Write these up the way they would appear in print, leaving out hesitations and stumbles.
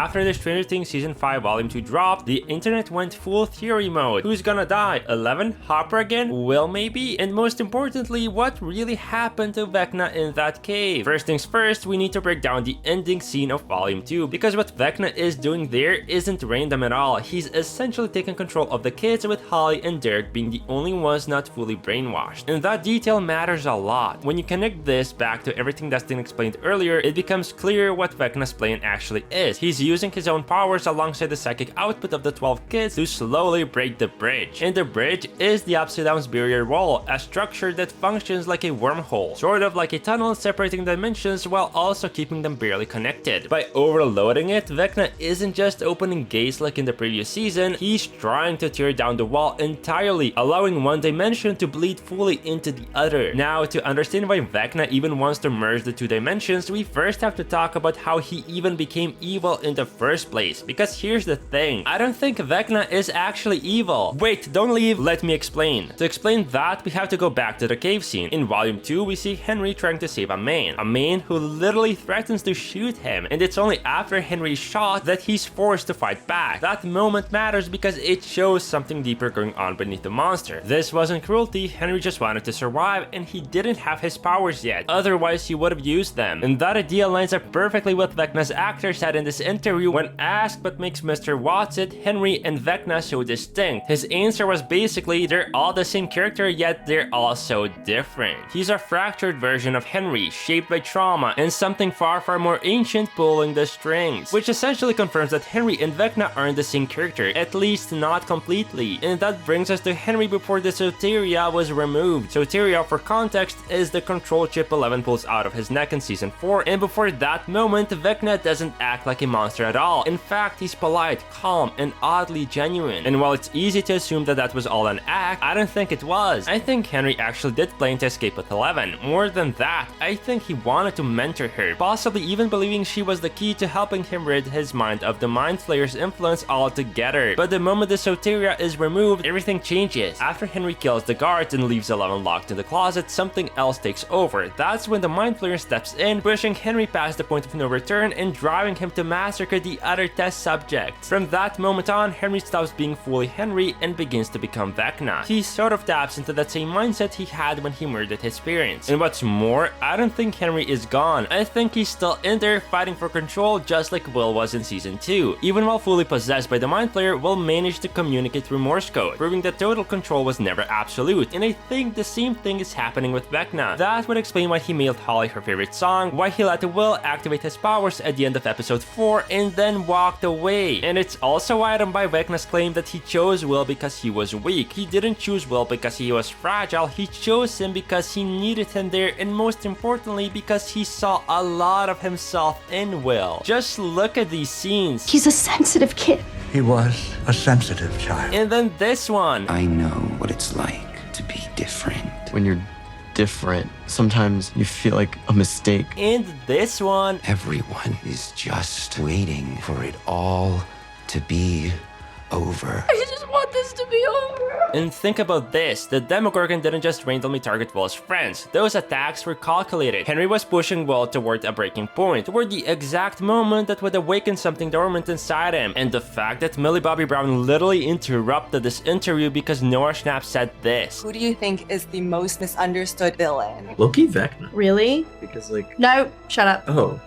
After the Stranger Things Season 5 Volume 2 dropped, the internet went full theory mode. Who's gonna die? 11? Hopper again? Will maybe? And most importantly, what really happened to Vecna in that cave? First things first, we need to break down the ending scene of Volume 2, because what Vecna is doing there isn't random at all. He's essentially taking control of the kids, with Holly and Derek being the only ones not fully brainwashed. And that detail matters a lot. When you connect this back to everything Dustin explained earlier, it becomes clear what Vecna's plan actually is. He's using his own powers alongside the psychic output of the 12 kids to slowly break the bridge. And the bridge is the Upside Down's barrier wall, a structure that functions like a wormhole, sort of like a tunnel separating dimensions while also keeping them barely connected. By overloading it, Vecna isn't just opening gates like in the previous season, he's trying to tear down the wall entirely, allowing one dimension to bleed fully into the other. Now, to understand why Vecna even wants to merge the two dimensions, we first have to talk about how he even became evil in the first place. Because here's the thing, I don't think Vecna is actually evil. Wait, don't leave, let me explain. To explain that, we have to go back to the cave scene. In Volume 2, we see Henry trying to save a man who literally threatens to shoot him, and it's only after Henry's shot that he's forced to fight back. That moment matters because it shows something deeper going on beneath the monster. This wasn't cruelty, Henry just wanted to survive, and he didn't have his powers yet, otherwise he would have used them. And that idea lines up perfectly with Vecna's actor said in this interview when asked what makes Mr. Watts, Henry and Vecna so distinct. His answer was basically, they're all the same character, yet they're all so different. He's a fractured version of Henry, shaped by trauma and something far more ancient pulling the strings, which essentially confirms that Henry and Vecna aren't the same character, at least not completely. And that brings us to Henry before the Soteria was removed. Soteria, for context, is the control chip 11 pulls out of his neck in Season 4, and before that moment, Vecna doesn't act like a monster at all. In fact, he's polite, calm, and oddly genuine. And while it's easy to assume that that was all an act, I don't think it was. I think Henry actually did plan to escape with 11. More than that, I think he wanted to mentor her, possibly even believing she was the key to helping him rid his mind of the Mind Flayer's influence altogether. But the moment the Soteria is removed, everything changes. After Henry kills the guards and leaves 11 locked in the closet, something else takes over. That's when the Mind Flayer steps in, pushing Henry past the point of no return and driving him to massacre the other test subjects. From that moment on, Henry stops being fully Henry and begins to become Vecna. He sort of taps into that same mindset he had when he murdered his parents. And what's more, I don't think Henry is gone. I think he's still in there fighting for control, just like Will was in Season 2. Even while fully possessed by the Mind Flayer, Will managed to communicate through Morse code, proving that total control was never absolute. And I think the same thing is happening with Vecna. That would explain why he mailed Holly her favorite song, why he let Will activate his powers at the end of episode 4 and then walked away. And it's also itemized by Vecna's claim that he chose Will because he was weak. He didn't choose Will because he was fragile, he chose him because he needed him there, and most importantly because he saw a lot of himself in Will. Just look at these scenes. He's a sensitive kid. He was a sensitive child. And then this one. I know what it's like to be different. When you're different, sometimes you feel like a mistake. And this one. Everyone is just waiting for it all to be over. I just want this to be over. And think about this, the Demogorgon didn't just randomly target Will's friends. Those attacks were calculated. Henry was pushing Will toward a breaking point, toward the exact moment that would awaken something dormant inside him. And the fact that Millie Bobby Brown literally interrupted this interview because Noah Schnapp said this. Who do you think is the most misunderstood villain? Low-key Vecna. Really? Because like... No, shut up. Oh.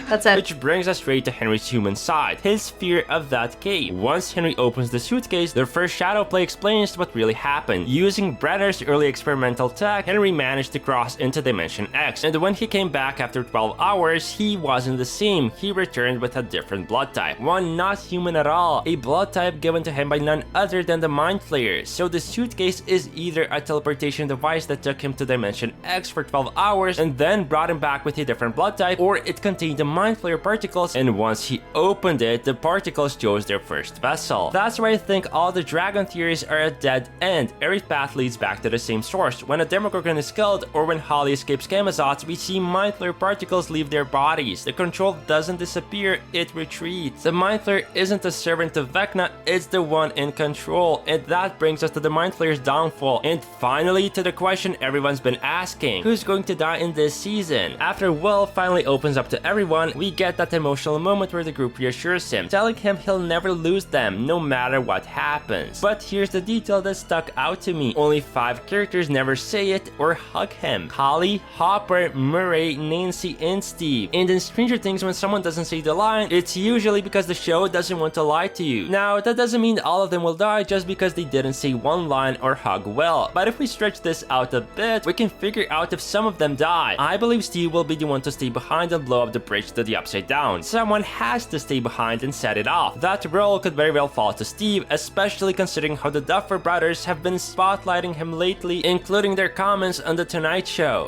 That's it. Which brings us straight to Henry's human side, his fear of that cave. Once Henry opens the suitcase, their first shadow play explains what really happened. Using Brenner's early experimental tech, Henry managed to cross into Dimension X, and when he came back after 12 hours, he wasn't the same. He returned with a different blood type, one not human at all, a blood type given to him by none other than the Mind Flayer. So the suitcase is either a teleportation device that took him to Dimension X for 12 hours and then brought him back with a different blood type, or it contained the Mind Flayer particles, and once he opened it, the particles chose their first vessel. That's why I think all the dragon theories are a dead end. Every path leads back to the same source. When a Demogorgon is killed, or when Holly escapes Camazotz, we see Mind Flayer particles leave their bodies. The control doesn't disappear, it retreats. The Mind Flayer isn't a servant of Vecna, it's the one in control, and that brings us to the Mind Flayer's downfall. And finally, to the question everyone's been asking, who's going to die in this season? After Will finally opens up to everyone, everyone, we get that emotional moment where the group reassures him, telling him he'll never lose them, no matter what happens. But here's the detail that stuck out to me. Only 5 characters never say it or hug him. Holly, Hopper, Murray, Nancy, and Steve. And in Stranger Things, when someone doesn't say the line, it's usually because the show doesn't want to lie to you. Now, that doesn't mean all of them will die just because they didn't say one line or hug well. But if we stretch this out a bit, we can figure out if some of them die. I believe Steve will be the one to stay behind and blow up the bridge to the Upside Down. Someone has to stay behind and set it off. That role could very well fall to Steve, especially considering how the Duffer Brothers have been spotlighting him lately, including their comments on The Tonight Show.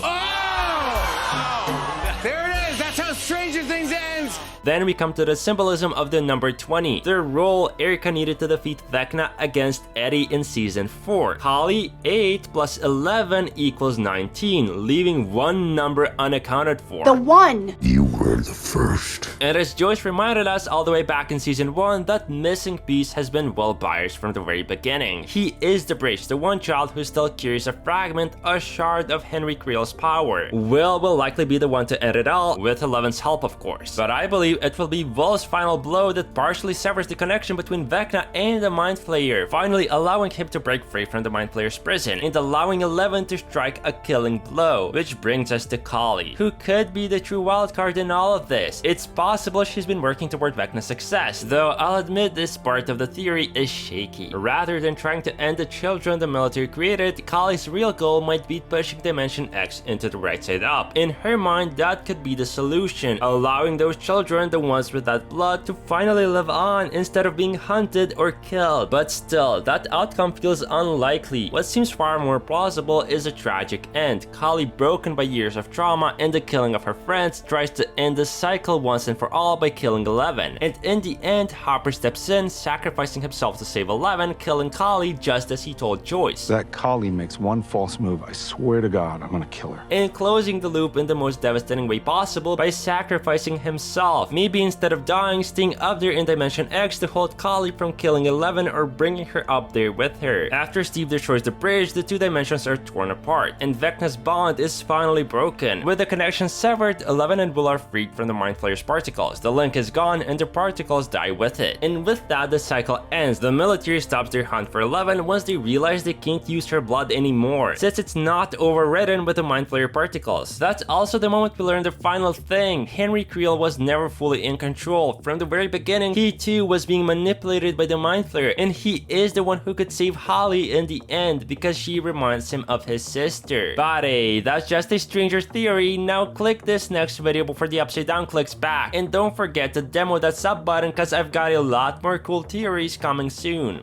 There it is! That's how Stranger Things ends! Then we come to the symbolism of the number 20, the role Erica needed to defeat Vecna against Eddie in season 4. Holly, 8 plus 11 equals 19, leaving one number unaccounted for. The one. You were the first. And as Joyce reminded us all the way back in season 1, that missing piece has been Will Byers from the very beginning. He is the bridge, the one child who still carries a fragment, a shard of Henry Creel's power. Will likely be the one to end it all, with 11's help of course. But I believe it will be Will's final blow that partially severs the connection between Vecna and the Mind Flayer, finally allowing him to break free from the Mind Flayer's prison and allowing 11 to strike a killing blow. Which brings us to Kali, who could be the true wildcard in all of this. It's possible she's been working toward Vecna's success, though I'll admit this part of the theory is shaky. Rather than trying to end the children the military created, Kali's real goal might be pushing Dimension X into the right side up. In her mind, that could be the solution, allowing those children, the ones with that blood, to finally live on instead of being hunted or killed. But still, that outcome feels unlikely. What seems far more plausible is a tragic end. Kali, broken by years of trauma and the killing of her friends, tries to end the cycle once and for all by killing 11. And in the end, Hopper steps in, sacrificing himself to save 11, killing Kali just as he told Joyce. That Kali makes one false move, I swear to God, I'm gonna kill her. And closing the loop in the most devastating way possible by sacrificing himself. Maybe instead of dying, staying up there in Dimension X to hold Kali from killing 11 or bringing her up there with her. After Steve destroys the bridge, the two dimensions are torn apart, and Vecna's bond is finally broken. With the connection severed, 11 and Will are freed from the Mind Flayer's particles. The link is gone and the particles die with it. And with that, the cycle ends. The military stops their hunt for 11 once they realize they can't use her blood anymore, since it's not overridden with the Mind Flayer particles. That's also the moment we learn the final thing. Henry Creel was never fully in control. From the very beginning, he too was being manipulated by the Mind Flayer, and he is the one who could save Holly in the end because she reminds him of his sister. But hey, that's just a Stranger theory. Now click this next video before the Upside Down clicks back, and don't forget to demo that sub button because I've got a lot more cool theories coming soon.